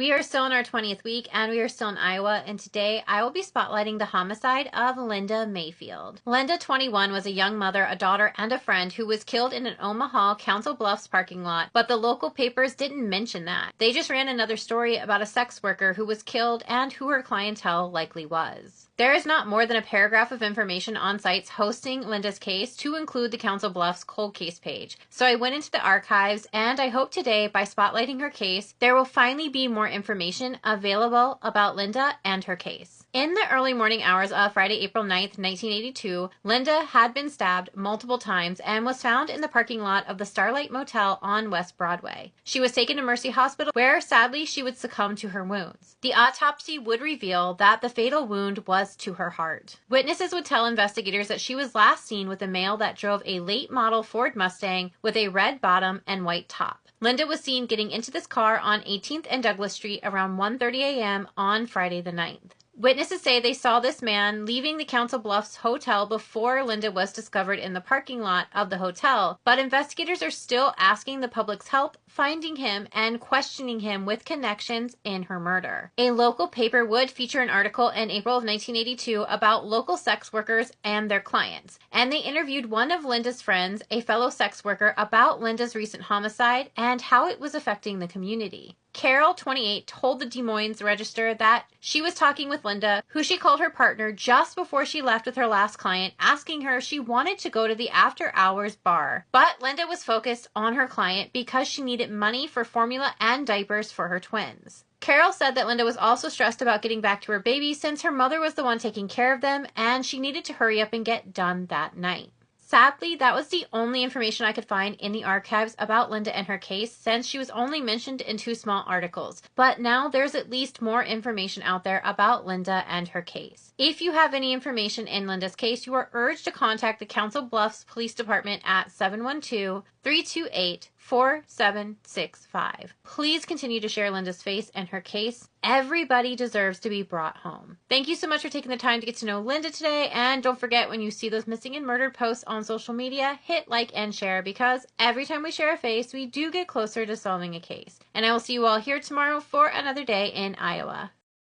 We are still in our 20th week, and we are still in Iowa, and today I will be spotlighting the homicide of Linda Mayfield. Linda, 21, was a young mother, a daughter, and a friend who was killed in an Omaha Council Bluffs parking lot, but the local papers didn't mention that. They just ran another story about a sex worker who was killed and who her clientele likely was. There is not more than a paragraph of information on sites hosting Linda's case to include the Council Bluffs cold case page. So I went into the archives, and I hope today, by spotlighting her case, there will finally be more information available about Linda and her case. In the early morning hours of Friday, April 9th, 1982, Linda had been stabbed multiple times and was found in the parking lot of the Starlight Motel on West Broadway. She was taken to Mercy Hospital, where sadly she would succumb to her wounds. The autopsy would reveal that the fatal wound was to her heart. Witnesses would tell investigators that she was last seen with a male that drove a late model Ford Mustang with a red bottom and white top. Linda was seen getting into this car on 18th and Douglas Street around 1:30 a.m. on Friday the 9th. Witnesses say they saw this man leaving the Council Bluffs hotel before Linda was discovered in the parking lot of the hotel, but investigators are still asking the public's help finding him and questioning him with connections in her murder. A local paper would feature an article in April of 1982 about local sex workers and their clients, and they interviewed one of Linda's friends, a fellow sex worker, about Linda's recent homicide and how it was affecting the community. Carol, 28, told the Des Moines Register that she was talking with Linda, who she called her partner, just before she left with her last client, asking her if she wanted to go to the after-hours bar. But Linda was focused on her client because she needed money for formula and diapers for her twins. Carol said that Linda was also stressed about getting back to her baby since her mother was the one taking care of them, and she needed to hurry up and get done that night. Sadly, that was the only information I could find in the archives about Linda and her case, since she was only mentioned in 2 small articles. But now there's at least more information out there about Linda and her case. If you have any information in Linda's case, you are urged to contact the Council Bluffs Police Department at 712-328-4765. Please continue to share Linda's face and her case. Everybody deserves to be brought home. Thank you so much for taking the time to get to know Linda today, and don't forget, when you see those missing and murdered posts on social media, hit like and share, because every time we share a face, we do get closer to solving a case. And I will see you all here tomorrow for another day in Iowa.